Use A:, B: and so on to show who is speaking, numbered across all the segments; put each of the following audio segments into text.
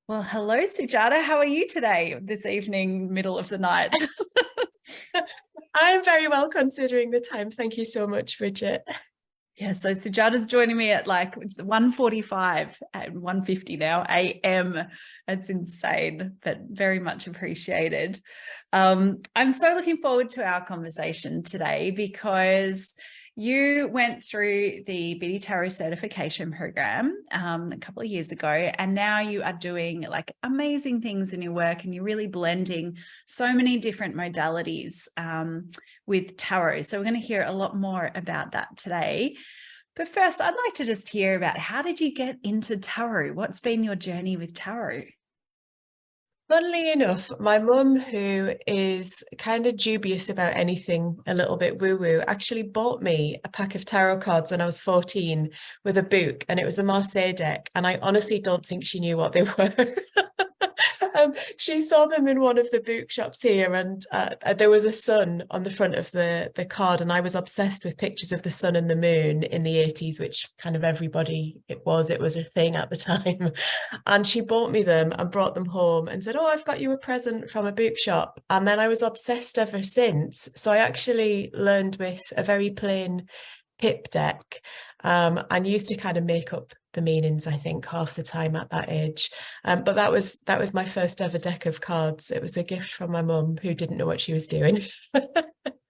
A: Well, hello, Sujarda. How are you today, this evening, middle of the night?
B: I'm very well considering the time. Thank you so much, Bridget.
A: Yeah, so Sujarda's joining me at it's 1:45 at 1:50 now AM. It's insane, but very much appreciated. I'm so looking forward to our conversation today because you went through the Biddy Tarot certification program a couple of years ago, and now you are doing like amazing things in your work, and you're really blending so many different modalities with tarot. So we're going to hear a lot more about that today. But first, I'd like to just hear about how did you get into tarot? What's been your journey with tarot?
B: Funnily enough, my mum, who is kind of dubious about anything a little bit woo-woo, actually bought me a pack of tarot cards when I was 14 with a book, and it was a Marseille deck. And I honestly don't think she knew what they were. She saw them in one of the bookshops here, and there was a sun on the front of the card, and I was obsessed with pictures of the sun and the moon in the 80s, which kind of everybody it was a thing at the time. And she bought me them and brought them home and said, "Oh, I've got you a present from a bookshop." And then I was obsessed ever since. So I actually learned with a very plain pip deck, and used to kind of make up the meanings, I think, half the time at that age. But that was my first ever deck of cards. It was a gift from my mum, who didn't know what she was doing.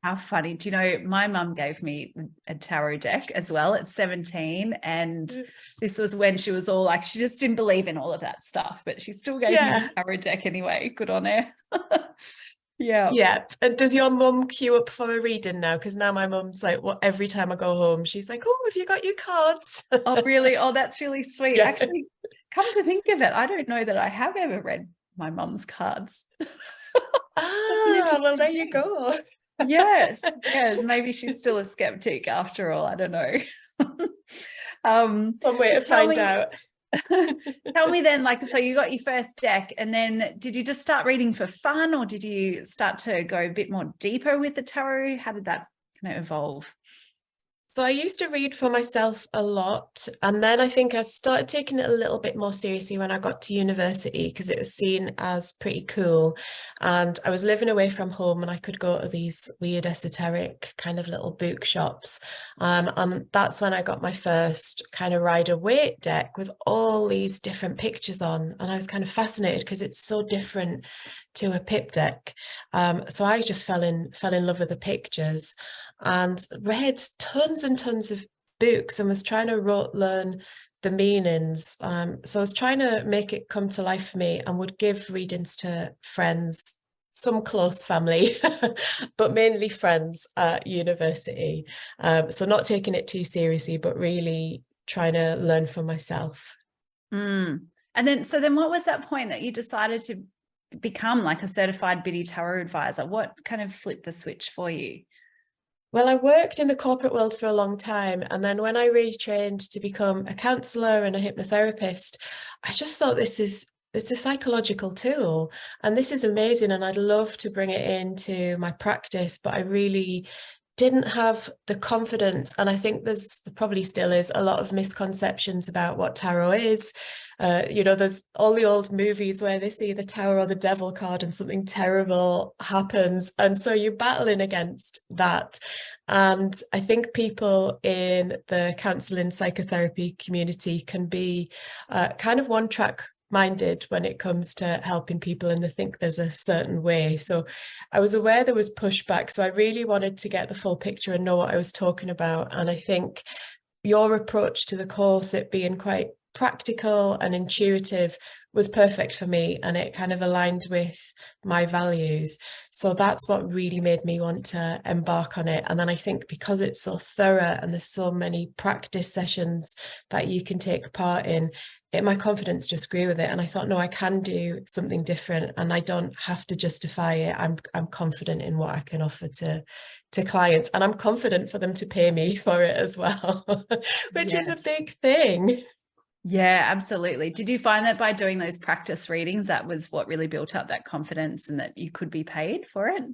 A: How funny. Do you know, my mum gave me a tarot deck as well at 17. And this was when she was all like, she just didn't believe in all of that stuff, but she still gave me
B: Yeah.
A: the tarot deck anyway. Good on her. Yeah.
B: Yeah. And does your mum queue up for a reading now? Because now my mum's like, what, every time I go home, she's like, "Oh, have you got your cards?"
A: Oh, really? Oh, that's really sweet.
B: Yeah.
A: Actually, come to think of it, I don't know that I have ever read my mum's cards. That's an
B: Well,
A: interesting
B: there you
A: thing.
B: go.
A: Yes, yes. Maybe she's still a skeptic after all. I don't know.
B: One way to
A: But tell
B: find
A: me,
B: out.
A: tell me then, like, so you got your first deck, and then did you just start reading for fun, or did you start to go a bit more deeper with the tarot? How did that kind of evolve?
B: So I used to read for myself a lot, and then I think I started taking it a little bit more seriously when I got to university, because it was seen as pretty cool. And I was living away from home, and I could go to these weird esoteric kind of little bookshops. And that's when I got my first kind of Rider-Waite deck with all these different pictures on. And I was kind of fascinated because it's so different to a pip deck. So I just fell in love with the pictures and read tons and tons of books and was trying to learn the meanings. So I was trying to make it come to life for me, and would give readings to friends, some close family, but mainly friends at university. So not taking it too seriously, but really trying to learn for myself.
A: Mm. And then, so then what was that point that you decided to become like a certified Biddy Tarot advisor? What kind of flipped the switch for you?
B: Well, I worked in the corporate world for a long time. And then when I retrained to become a counsellor and a hypnotherapist, I just thought it's a psychological tool, and this is amazing. And I'd love to bring it into my practice, but I really didn't have the confidence. And I think there probably still is a lot of misconceptions about what tarot is. There's all the old movies where they see the tower or the devil card and something terrible happens. And so you're battling against that. And I think people in the counseling psychotherapy community can be kind of one track minded when it comes to helping people, and they think there's a certain way. So I was aware there was pushback, so I really wanted to get the full picture and know what I was talking about. And I think your approach to the course, it being quite practical and intuitive, was perfect for me, and it kind of aligned with my values. So that's what really made me want to embark on it. And then I think because it's so thorough and there's so many practice sessions that you can take part in, my confidence just grew with it. And I thought, no, I can do something different, and I don't have to justify it. I'm confident in what I can offer to clients, and I'm confident for them to pay me for it as well, which is a
A: Yes.
B: big thing.
A: Yeah, absolutely. Did you find that by doing those practice readings, that was what really built up that confidence and that you could be paid for it?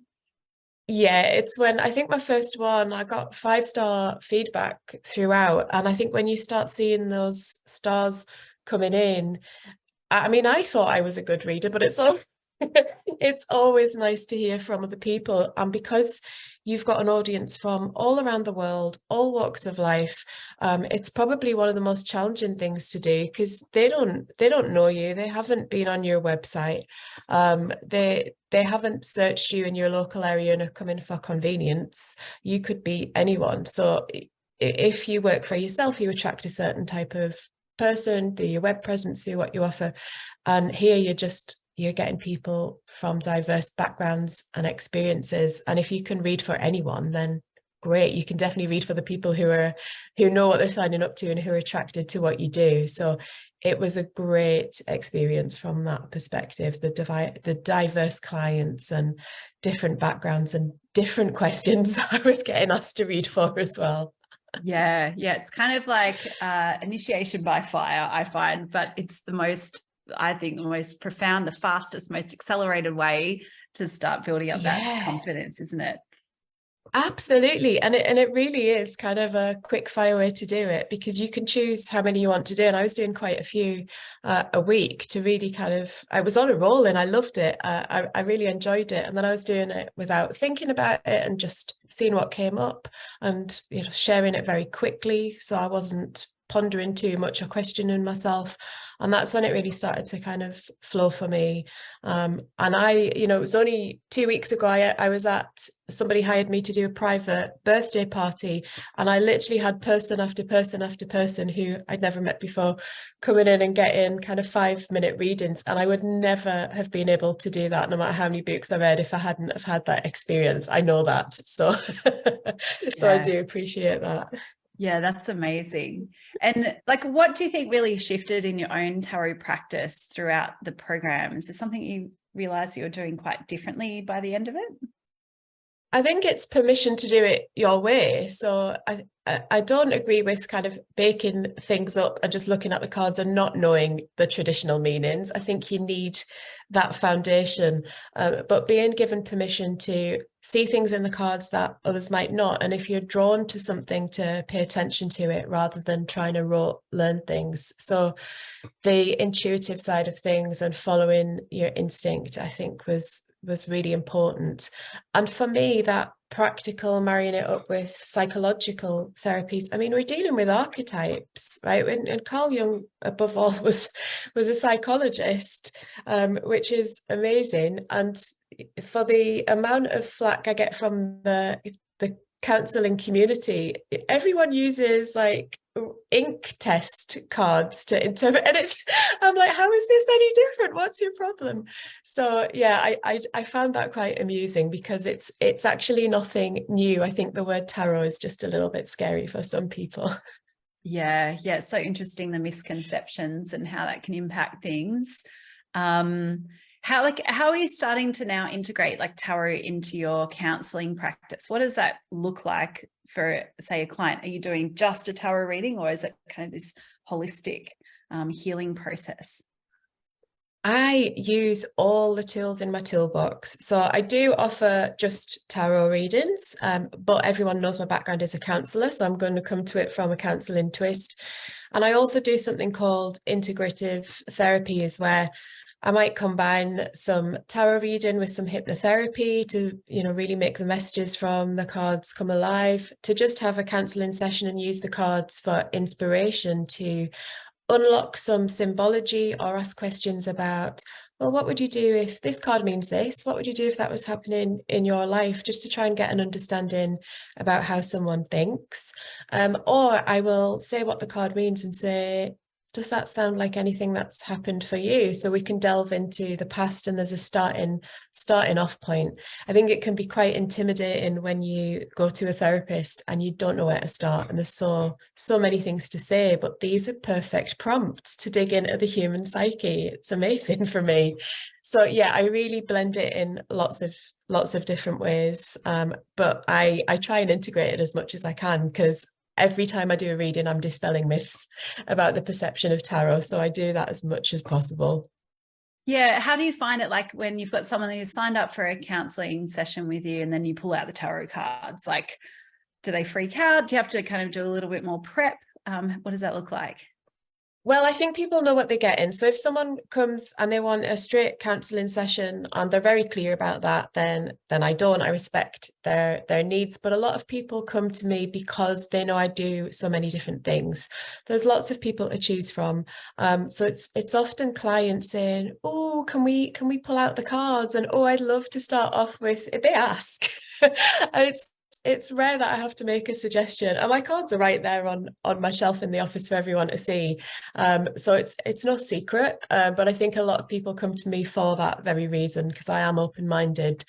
B: Yeah, it's when I think my first one, I got 5-star feedback throughout. And I think when you start seeing those stars coming in, I mean, I thought I was a good reader, but it's always nice to hear from other people. And because you've got an audience from all around the world, all walks of life, it's probably one of the most challenging things to do, because they don't know you. They haven't been on your website. They haven't searched you in your local area and are coming for convenience. You could be anyone. So if you work for yourself, you attract a certain type of person through your web presence, through what you offer. And here you're getting people from diverse backgrounds and experiences. And if you can read for anyone, then great. You can definitely read for the people who know what they're signing up to and who are attracted to what you do. So it was a great experience from that perspective, the diverse clients and different backgrounds and different questions that I was getting asked to read for as well.
A: Yeah, it's kind of like initiation by fire, I find, but it's I think the most profound, the fastest, most accelerated way to start building up that confidence, isn't it?
B: Absolutely. And it really is kind of a quick fire way to do it, because you can choose how many you want to do. And I was doing quite a few a week to really I was on a roll and I loved it. I really enjoyed it. And then I was doing it without thinking about it and just seeing what came up and, sharing it very quickly. So I wasn't pondering too much or questioning myself. And that's when it really started to kind of flow for me. And it was only 2 weeks ago, somebody hired me to do a private birthday party. And I literally had person after person after person who I'd never met before coming in and getting kind of 5-minute readings. And I would never have been able to do that, no matter how many books I read, if I hadn't have had that experience. I know that. So, so I do appreciate that.
A: Yeah, that's amazing. And what do you think really shifted in your own tarot practice throughout the program? Is there something you realized you're doing quite differently by the end of it?
B: I think it's permission to do it your way. So I don't agree with kind of baking things up and just looking at the cards and not knowing the traditional meanings. I think you need that foundation, but being given permission to see things in the cards that others might not. And if you're drawn to something, to pay attention to it rather than trying to learn things. So the intuitive side of things and following your instinct, I think was really important. And for me, that practical, marrying it up with psychological therapies. I mean, we're dealing with archetypes, right? And Carl Jung, above all, was a psychologist, which is amazing. And for the amount of flack I get from the counselling community, everyone uses ink test cards to interpret, and I'm like, how is this any different? What's your problem? So yeah, I found that quite amusing, because it's actually nothing new. I think the word tarot is just a little bit scary for some people.
A: Yeah, it's so interesting, the misconceptions and how that can impact things. How are you starting to now integrate tarot into your counseling practice? What does that look like for, say, a client? Are you doing just a tarot reading, or is it kind of this holistic healing process?
B: I use all the tools in my toolbox. So I do offer just tarot readings, but everyone knows my background is a counsellor, so I'm going to come to it from a counselling twist. And I also do something called integrative therapies, where I might combine some tarot reading with some hypnotherapy to, really make the messages from the cards come alive, to just have a counselling session and use the cards for inspiration to unlock some symbology or ask questions about, well, what would you do if this card means this? What would you do if that was happening in your life? Just to try and get an understanding about how someone thinks. Or I will say what the card means and say, does that sound like anything that's happened for you? So we can delve into the past, and there's a starting off point. I think it can be quite intimidating when you go to a therapist and you don't know where to start, and there's so many things to say, but these are perfect prompts to dig into the human psyche. It's amazing for me. So yeah, I really blend it in lots of different ways, but I try and integrate it as much as I can, because every time I do a reading, I'm dispelling myths about the perception of tarot. So I do that as much as possible.
A: Yeah. How do you find it, when you've got someone who's signed up for a counseling session with you and then you pull out the tarot cards? Do they freak out? Do you have to kind of do a little bit more prep? What does that look like?
B: Well, I think people know what they're getting. So if someone comes and they want a straight counselling session and they're very clear about that, then I don't. I respect their needs. But a lot of people come to me because they know I do so many different things. There's lots of people to choose from. So it's often clients saying, "Oh, can we pull out the cards?" And, "Oh, I'd love to start off with." They ask. And it's rare that I have to make a suggestion, and my cards are right there on my shelf in the office for everyone to see. So it's no secret, but I think a lot of people come to me for that very reason, because I am open-minded,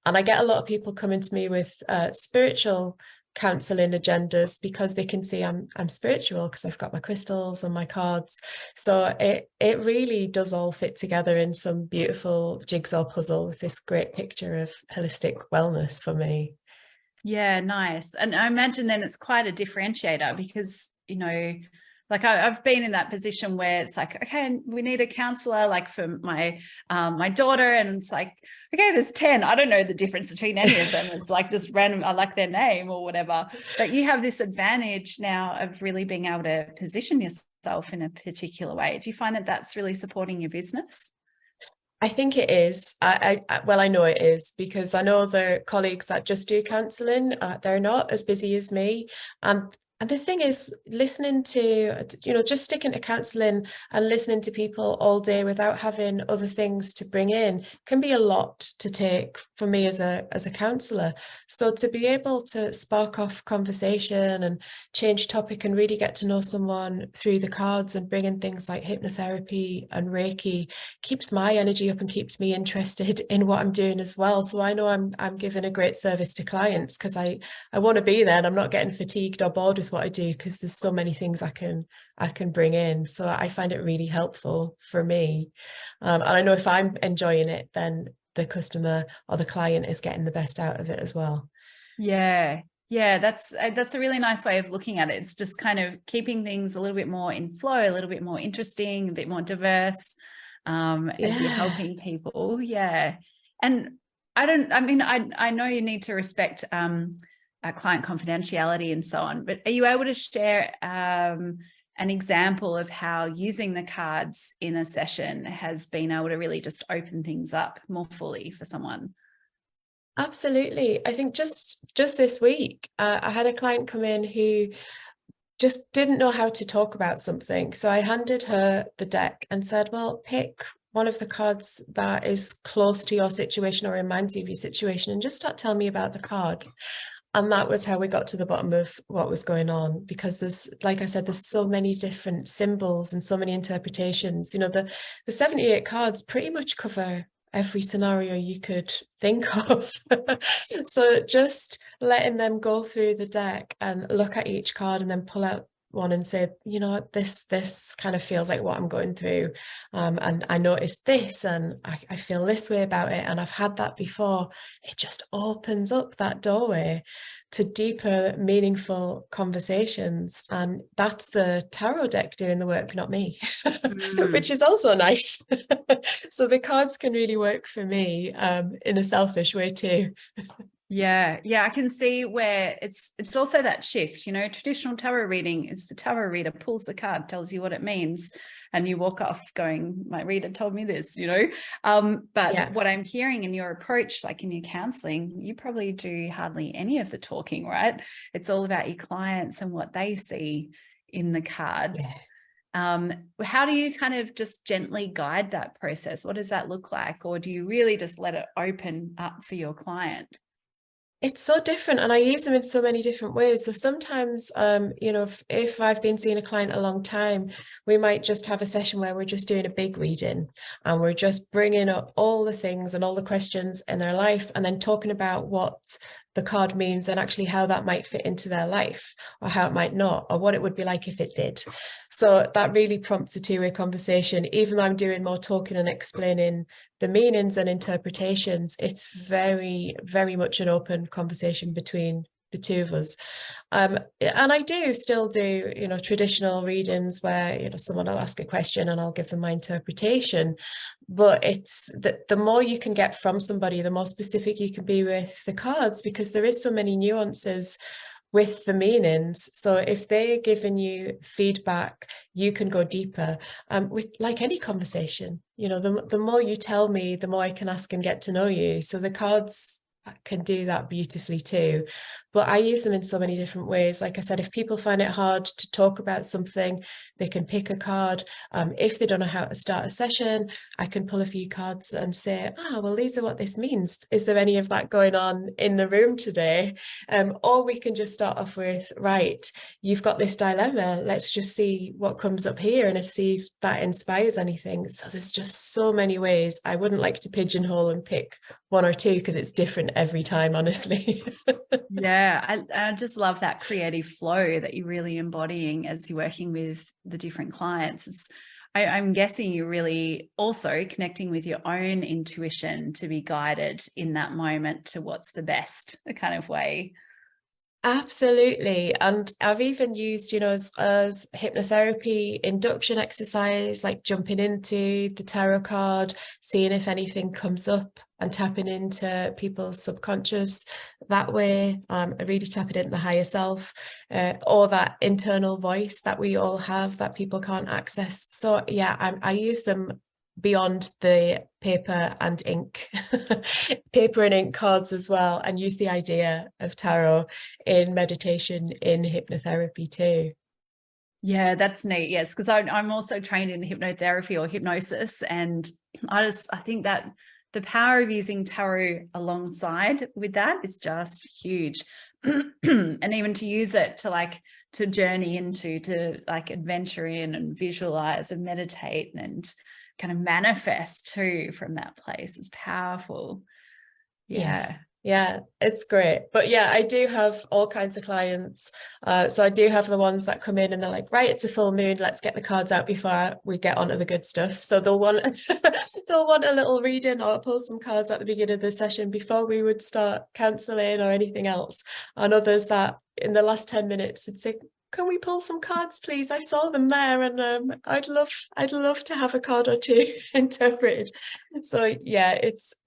B: and I get a lot of people coming to me with spiritual counseling agendas because they can see I'm spiritual because I've got my crystals and my cards. So it really does all fit together in some beautiful jigsaw puzzle with this great picture of holistic wellness for me.
A: Yeah, nice. And I imagine then it's quite a differentiator because, you know, like I've been in that position where it's like, okay, we need a counselor, like for my my daughter, and it's like, okay, there's 10. I don't know the difference between any of them. It's like just random, I like their name or whatever. But you have this advantage now of really being able to position yourself in a particular way. Do you find that that's really supporting your business?
B: I think it is. Well, I know it is, because I know the colleagues that just do counselling, they're not as busy as me. And the thing is, listening to, just sticking to counselling and listening to people all day without having other things to bring in can be a lot to take for me as a counsellor. So to be able to spark off conversation and change topic and really get to know someone through the cards and bring in things like hypnotherapy and Reiki keeps my energy up and keeps me interested in what I'm doing as well. So I know I'm giving a great service to clients because I want to be there and I'm not getting fatigued or bored with what I do, because there's so many things I can bring in. So I find it really helpful for me. And I know if I'm enjoying it, then the customer or the client is getting the best out of it as well.
A: Yeah. Yeah, that's a really nice way of looking at it. It's just kind of keeping things a little bit more in flow, a little bit more interesting, a bit more diverse, as you're helping people. Yeah. And I know you need to respect client confidentiality and so on, but are you able to share an example of how using the cards in a session has been able to really just open things up more fully for someone?
B: Absolutely. I think just this week, I had a client come in who just didn't know how to talk about something. So I handed her the deck and said, well, pick one of the cards that is close to your situation or reminds you of your situation and just start telling me about the card. And that was how we got to the bottom of what was going on, because there's, like I said, there's so many different symbols and so many interpretations. The 78 cards pretty much cover every scenario you could think of. So just letting them go through the deck and look at each card and then pull out one and say, this kind of feels like what I'm going through, and I noticed this and I feel this way about it and I've had that before. It just opens up that doorway to deeper, meaningful conversations, and that's the tarot deck doing the work, not me. Which is also nice. So the cards can really work for me, in a selfish way too.
A: Yeah, I can see where it's also that shift. Traditional tarot reading, it's the tarot reader pulls the card, tells you what it means, and you walk off going, my reader told me this. But what I'm hearing in your approach, like in your counseling, you probably do hardly any of the talking, right? It's all about your clients and what they see in the cards. How do you kind of just gently guide that process? What does that look like? Or do you really just let it open up for your client?
B: It's so different, and I use them in so many different ways. So sometimes, if I've been seeing a client a long time, we might just have a session where we're just doing a big reading and we're just bringing up all the things and all the questions in their life and then talking about what the card means and actually how that might fit into their life, or how it might not, or what it would be like if it did. So that really prompts a two-way conversation. Even though I'm doing more talking and explaining the meanings and interpretations, it's very, very much an open conversation between the two of us. And I do still do, traditional readings where, someone will ask a question and I'll give them my interpretation. But it's the more you can get from somebody, the more specific you can be with the cards, because there is so many nuances with the meanings. So if they're giving you feedback, you can go deeper with like any conversation. You know, the more you tell me, the more I can ask and get to know you. So the cards can do that beautifully too. But I use them in so many different ways. Like I said, if people find it hard to talk about something, they can pick a card. If they don't know how to start a session, I can pull a few cards and say, well, these are what this means. Is there any of that going on in the room today? Or we can just start off with, right, you've got this dilemma. Let's just see what comes up here and see if that inspires anything. So there's just so many ways. I wouldn't like to pigeonhole and pick one or two because it's different every time, honestly.
A: Yeah, I just love that creative flow that you're really embodying as you're working with the different clients. I'm guessing you're really also connecting with your own intuition to be guided in that moment to what's the best kind of way.
B: Absolutely. And I've even used, as hypnotherapy induction exercise, like jumping into the tarot card, seeing if anything comes up and tapping into people's subconscious that way, really tapping into the higher self, or that internal voice that we all have that people can't access. So yeah, I use them beyond the paper and ink paper and ink cards as well, and use the idea of tarot in meditation, in hypnotherapy too.
A: Yeah, that's neat. Yes, because I'm also trained in hypnotherapy or hypnosis, and I think that the power of using tarot alongside with that is just huge. And even to use it to journey into, to like adventure in and visualize and meditate and kind of manifest too from that place is powerful.
B: Yeah, it's great. But yeah, I do have all kinds of clients. So I do have the ones that come in and they're like, right, it's a full moon, let's get the cards out before we get onto the good stuff. So they'll want they'll want a little reading or pull some cards at the beginning of the session before we would start counselling or anything else. And others that in the last 10 minutes would say, can we pull some cards, please? I saw them there, and I'd love to have a card or two interpreted. So yeah,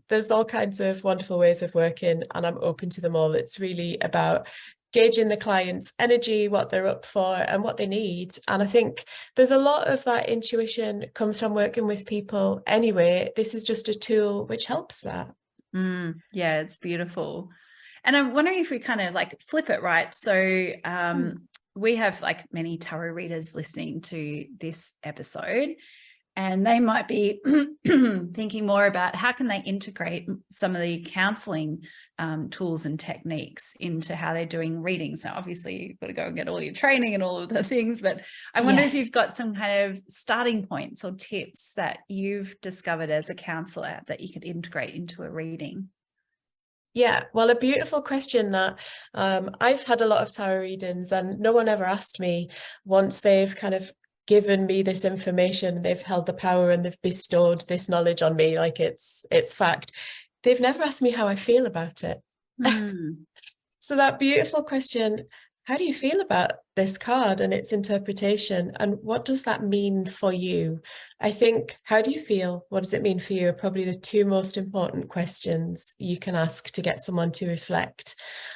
B: there's all kinds of wonderful ways of working, and I'm open to them all. It's really about gauging the client's energy, what they're up for, and what they need. And I think there's a lot of that intuition comes from working with people anyway. This is just a tool which helps that.
A: Yeah, it's beautiful. And I'm wondering if we kind of like flip it, right? So we have like many tarot readers listening to this episode, and they might be thinking more about how can they integrate some of the counseling tools and techniques into how they're doing readings. Now, obviously, you've got to go and get all your training and all of the things, but I wonder if you've got some kind of starting points or tips that you've discovered as a counsellor that you could integrate into a reading.
B: Yeah, well, a beautiful question that I've had a lot of tarot readings, and no one ever asked me once they've kind of given me this information, they've held the power and they've bestowed this knowledge on me like it's fact. They've never asked me how I feel about it. So that beautiful question, how do you feel about this card and its interpretation, and what does that mean for you? I think, how do you feel? What does it mean for you are probably the two most important questions you can ask to get someone to reflect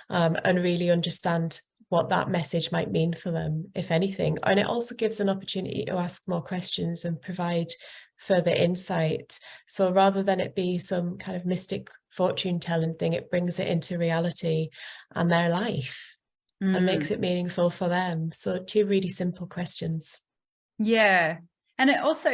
B: and really understand what that message might mean for them, if anything. And it also gives an opportunity to ask more questions and provide further insight. So rather than it be some kind of mystic fortune telling thing, it brings it into reality and their life. And makes it meaningful for them. So two really simple questions.
A: Yeah. And it also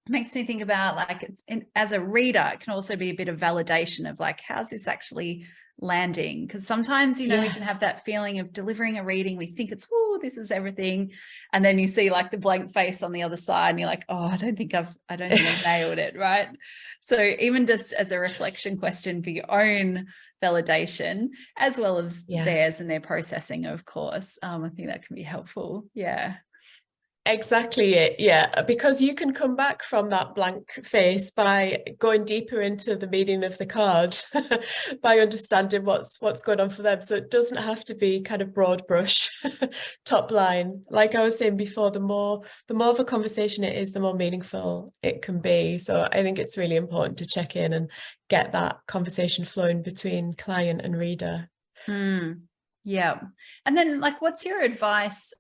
A: makes me think about like as a reader, it can also be a bit of validation of like, how's this actually landing? Because sometimes, we can have that feeling of delivering a reading. We think it's, oh, this is everything. And then you see like the blank face on the other side and you're like, oh, I don't think I've nailed it. Right. So even just as a reflection question for your own validation, as well as theirs and their processing, of course, I think that can be helpful. Yeah.
B: Exactly it. Yeah, because you can come back from that blank face by going deeper into the meaning of the card, by understanding what's going on for them. So it doesn't have to be kind of broad brush, top line. Like I was saying before, the more of a conversation it is, the more meaningful it can be. So I think it's really important to check in and get that conversation flowing between client and reader.
A: Yeah. And then like, what's your advice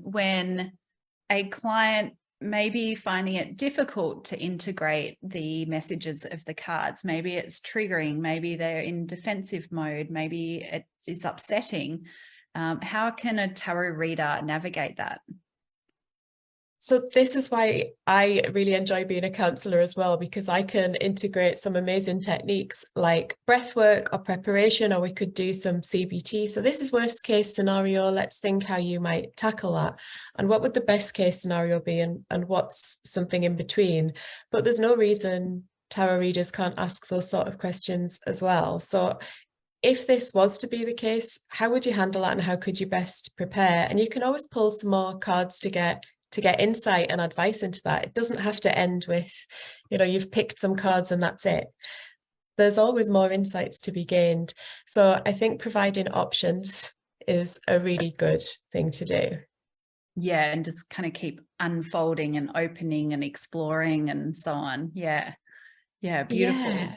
A: when a client may be finding it difficult to integrate the messages of the cards? Maybe it's triggering, maybe they're in defensive mode, maybe it is upsetting. How can a tarot reader navigate that?
B: So this is why I really enjoy being a counsellor as well, because I can integrate some amazing techniques like breath work or preparation, or we could do some CBT. So this is worst case scenario. Let's think how you might tackle that. And what would the best case scenario be, and what's something in between? But there's no reason tarot readers can't ask those sort of questions as well. So if this was to be the case, how would you handle that, and how could you best prepare? And you can always pull some more cards to get insight and advice into that. It doesn't have to end with, you've picked some cards and that's it. There's always more insights to be gained. So I think providing options is a really good thing to do.
A: Yeah, and just kind of keep unfolding and opening and exploring and so on. Yeah. Yeah, beautiful.
B: Yeah.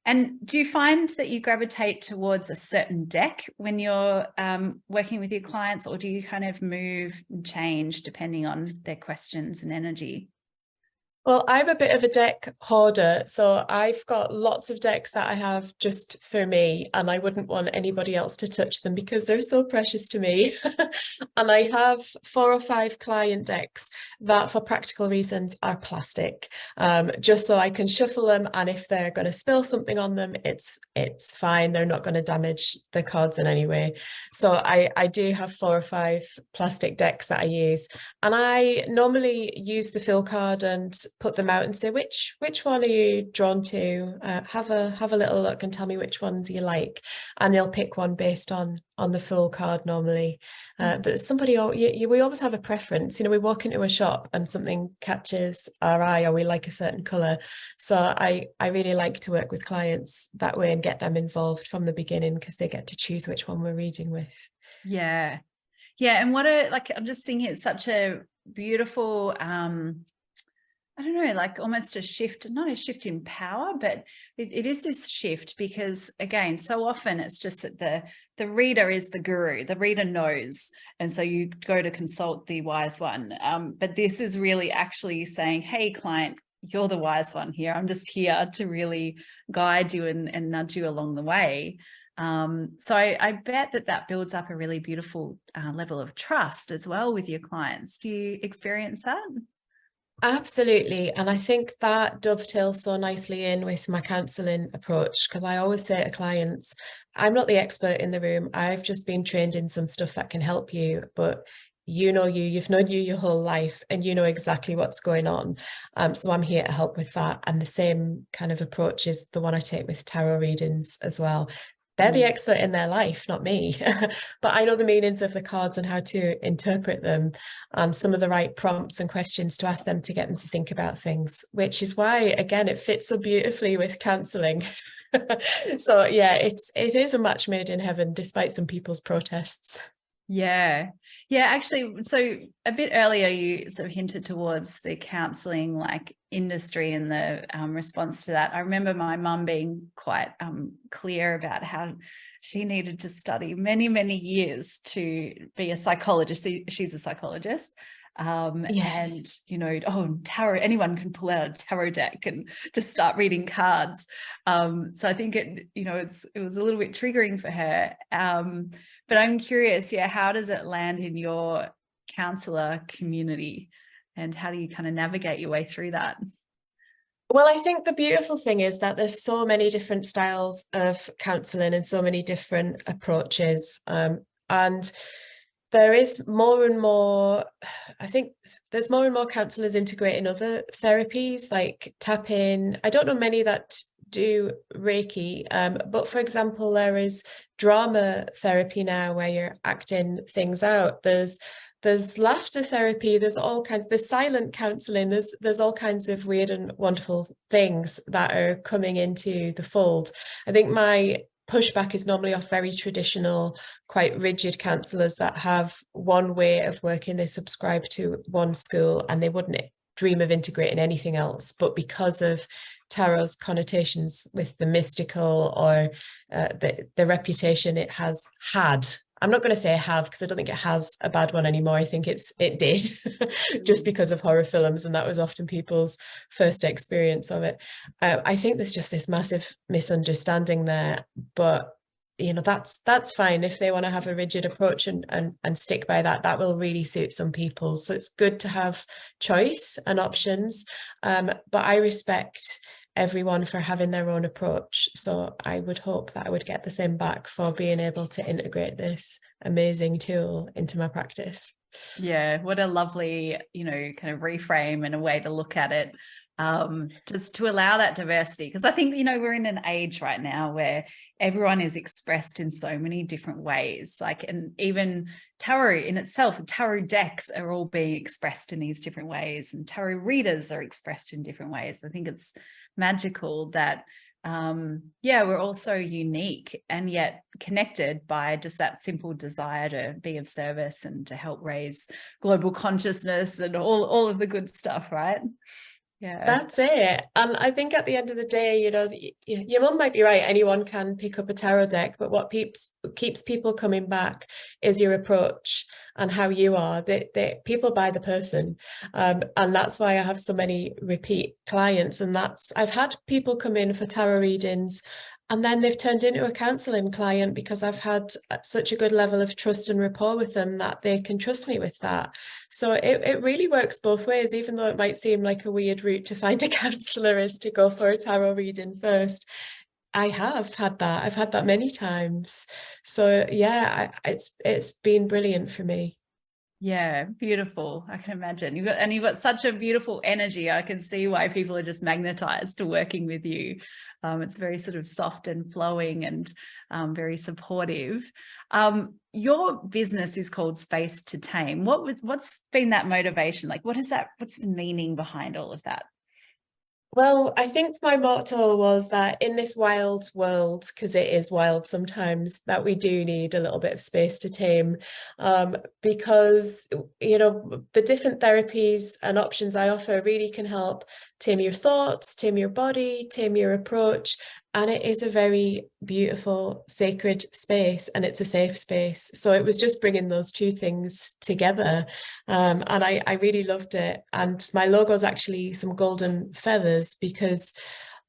A: And do you find that you gravitate towards a certain deck when you're working with your clients, or do you kind of move and change depending on their questions and energy?
B: Well, I'm a bit of a deck hoarder, so I've got lots of decks that I have just for me, and I wouldn't want anybody else to touch them because they're so precious to me. And I have 4 or 5 client decks that, for practical reasons, are plastic, just so I can shuffle them, and if they're going to spill something on them, it's fine. They're not going to damage the cards in any way. So I do have 4 or 5 plastic decks that I use, and I normally use the fill card and put them out and say, which one are you drawn to? Have a little look and tell me which ones you like, and they'll pick one based on the full card normally. But somebody, we always have a preference. We walk into a shop and something catches our eye, or we like a certain color. So I really like to work with clients that way and get them involved from the beginning, because they get to choose which one we're reading with.
A: Yeah. And I'm just thinking it's such a beautiful, I don't know, like almost a shift, not a shift in power, but it is this shift, because again, so often it's just that the reader is the guru, the reader knows. And so you go to consult the wise one. But this is really actually saying, hey, client, you're the wise one here. I'm just here to really guide you and nudge you along the way. So I bet that builds up a really beautiful level of trust as well with your clients. Do you experience that?
B: Absolutely. And I think that dovetails so nicely in with my counselling approach, because I always say to clients, I'm not the expert in the room. I've just been trained in some stuff that can help you, but you've known you your whole life, and you know exactly what's going on. So I'm here to help with that. And the same kind of approach is the one I take with tarot readings as well. They're the expert in their life, not me. But I know the meanings of the cards and how to interpret them, and some of the right prompts and questions to ask them to get them to think about things, which is why, again, it fits so beautifully with counselling. So yeah, it is a match made in heaven, despite some people's protests.
A: Yeah. Actually, so a bit earlier, you sort of hinted towards the counselling like industry and the response to that. I remember my mum being quite clear about how she needed to study many, many years to be a psychologist. She's a psychologist. And tarot, anyone can pull out a tarot deck and just start reading cards. So I think it was a little bit triggering for her. But I'm curious, how does it land in your counsellor community, and how do you kind of navigate your way through that?
B: Well, I think the beautiful thing is that there's so many different styles of counselling and so many different approaches. And there is more and more, I think there's more and more counsellors integrating other therapies like tapping. I don't know many that do Reiki, but for example, there is drama therapy now where you're acting things out. There's laughter therapy. There's silent counselling. There's all kinds of weird and wonderful things that are coming into the fold. I think my pushback is normally off very traditional, quite rigid counsellors that have one way of working. They subscribe to one school and they wouldn't dream of integrating anything else. But because of tarot's connotations with the mystical, or the reputation it has had I'm not going to say have, because I don't think it has a bad one anymore. I think it did just because of horror films, and that was often people's first experience of it. I think there's just this massive misunderstanding there, but that's fine if they want to have a rigid approach and stick by that. That will really suit some people. So it's good to have choice and options. But I respect everyone for having their own approach. So I would hope that I would get the same back for being able to integrate this amazing tool into my practice.
A: Yeah, what a lovely, kind of reframe and a way to look at it. Just to allow that diversity, because I think, we're in an age right now where everyone is expressed in so many different ways, and even tarot in itself, tarot decks are all being expressed in these different ways, and tarot readers are expressed in different ways. I think it's magical that we're all so unique and yet connected by just that simple desire to be of service and to help raise global consciousness and all of the good stuff, right? Yeah,
B: that's it. And I think at the end of the day, your mum might be right. Anyone can pick up a tarot deck, but what keeps people coming back is your approach and how you are. People buy the person, and that's why I have so many repeat clients. And I've had people come in for tarot readings, and then they've turned into a counselling client because I've had such a good level of trust and rapport with them that they can trust me with that. So it really works both ways, even though it might seem like a weird route to find a counsellor is to go for a tarot reading first. I have had that. I've had that many times. So yeah, it's been brilliant for me.
A: Yeah, beautiful. I can imagine. You've got such a beautiful energy. I can see why people are just magnetized to working with you. It's very sort of soft and flowing and very supportive. Your business is called Space to Tame. What's been that motivation? Like, what's the meaning behind all of that?
B: Well, I think my motto was that in this wild world, because it is wild sometimes, that we do need a little bit of space to tame, because, the different therapies and options I offer really can help tame your thoughts, tame your body, tame your approach. And it is a very beautiful, sacred space, and it's a safe space. So it was just bringing those two things together. And I really loved it. And my logo is actually some golden feathers, because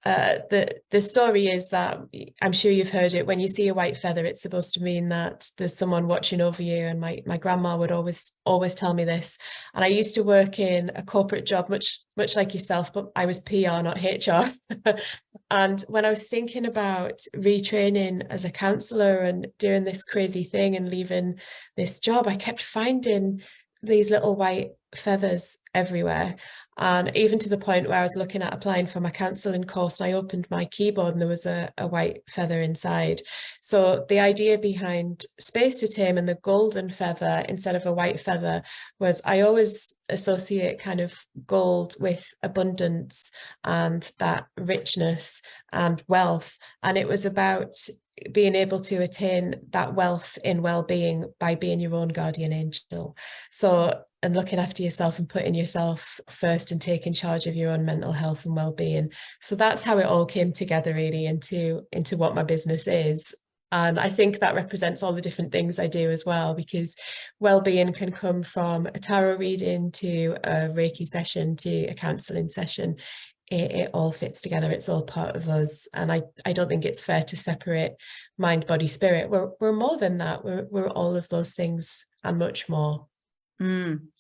B: the story is that, I'm sure you've heard it, when you see a white feather, it's supposed to mean that there's someone watching over you. And my grandma would always tell me this. And I used to work in a corporate job, much like yourself, but I was PR, not HR. And when I was thinking about retraining as a counsellor and doing this crazy thing and leaving this job, I kept finding these little white feathers everywhere. And even to the point where I was looking at applying for my counselling course, and I opened my keyboard and there was a white feather inside. So the idea behind Space to Tame and the golden feather instead of a white feather was, I always associate kind of gold with abundance and that richness and wealth. And it was about being able to attain that wealth in well-being by being your own guardian angel. So, and looking after yourself and putting yourself first and taking charge of your own mental health and well-being. So that's how it all came together really into what my business is. And I think that represents all the different things I do as well, because well-being can come from a tarot reading to a Reiki session to a counselling session. It all fits together. It's all part of us. And I don't think it's fair to separate mind, body, spirit. We're more than that. We're all of those things and much more.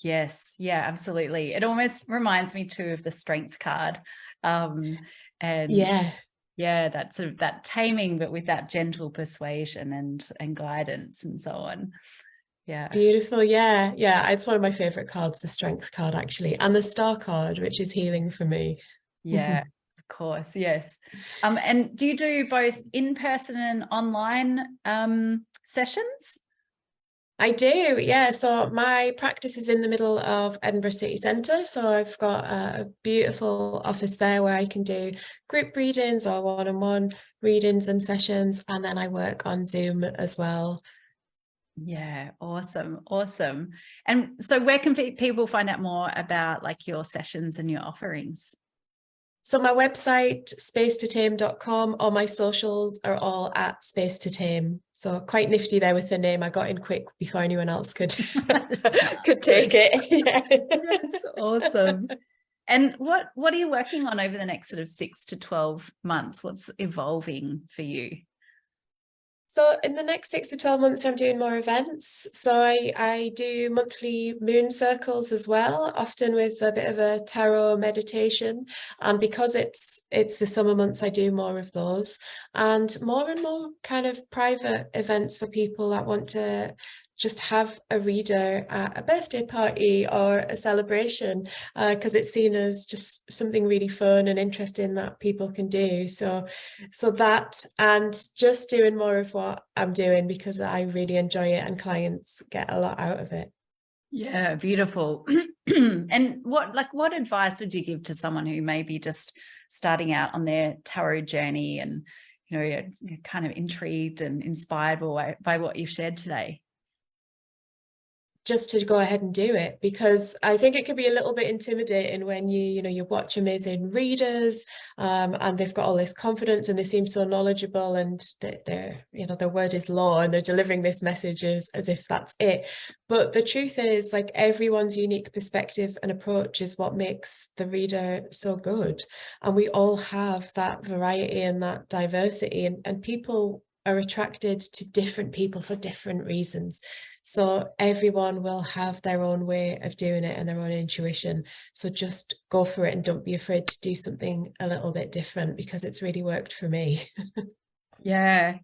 A: Yes. Yeah, absolutely. It almost reminds me too of the strength card. And yeah, that sort of that taming, but with that gentle persuasion and guidance and so on. Yeah.
B: Beautiful. Yeah. It's one of my favorite cards, the strength card, actually, and the star card, which is healing for me.
A: Yeah, of course. Yes. And do you do both in-person and online sessions?
B: I do, yeah. So my practice is in the middle of Edinburgh City Centre. So I've got a beautiful office there where I can do group readings or one-on-one readings and sessions. And then I work on Zoom as well.
A: Yeah, awesome. And so where can people find out more about like your sessions and your offerings?
B: So my website, spacetotame.com, or my socials are all at Space to Tame. So quite nifty there with the name. I got in quick before anyone else could
A: could
B: take it. Yeah.
A: That's awesome. And what are you working on over the next sort of 6 to 12 months? What's evolving for you?
B: So in the next 6 to 12 months, I'm doing more events. So I do monthly moon circles as well, often with a bit of a tarot meditation. And because it's the summer months, I do more of those, and more kind of private events for people that want to just have a reader at a birthday party or a celebration, because it's seen as just something really fun and interesting that people can do. So that, and just doing more of what I'm doing because I really enjoy it and clients get a lot out of it.
A: Yeah, beautiful. And what advice would you give to someone who may be just starting out on their tarot journey and, you know, kind of intrigued and inspired by what you've shared today?
B: Just to go ahead and do it, because I think it could be a little bit intimidating when you watch amazing readers, and they've got all this confidence and they seem so knowledgeable, and their word is law, and they're delivering this message as if that's it. But the truth is, like, everyone's unique perspective and approach is what makes the reader so good, and we all have that variety and that diversity, and people are attracted to different people for different reasons. So everyone will have their own way of doing it and their own intuition. So just go for it and don't be afraid to do something a little bit different, because it's really worked for me.
A: Yeah,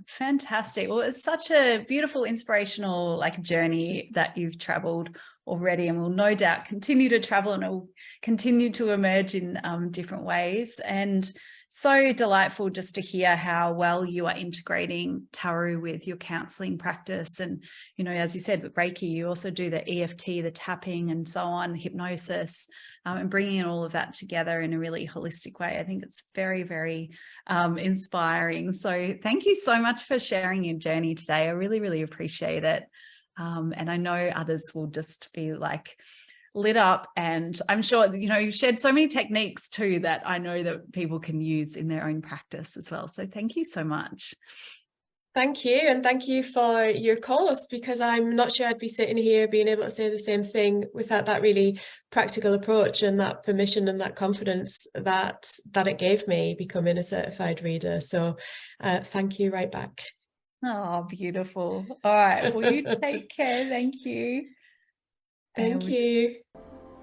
A: fantastic. Well, it's such a beautiful, inspirational journey that you've traveled already, and will no doubt continue to travel, and it will continue to emerge in different ways. And so delightful just to hear how well you are integrating tarot with your counseling practice. And, you know, as you said, with Reiki, you also do the EFT, the tapping and so on, the hypnosis, and bringing all of that together in a really holistic way. I think it's very, very inspiring. So thank you so much for sharing your journey today. I really, really appreciate it. And I know others will just be lit up, and I'm sure, you know, you've shared so many techniques too that I know that people can use in their own practice as well. So thank you so much.
B: Thank you, and thank you for your call-ups, because I'm not sure I'd be sitting here being able to say the same thing without that really practical approach and that permission and that confidence that it gave me becoming a certified reader. So thank you right back.
A: Oh, beautiful. All right, well, you take care. Thank you.
B: Thank you.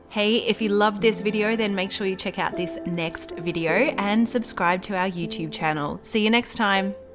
C: Hey, if you loved this video, then make sure you check out this next video and subscribe to our YouTube channel. See you next time.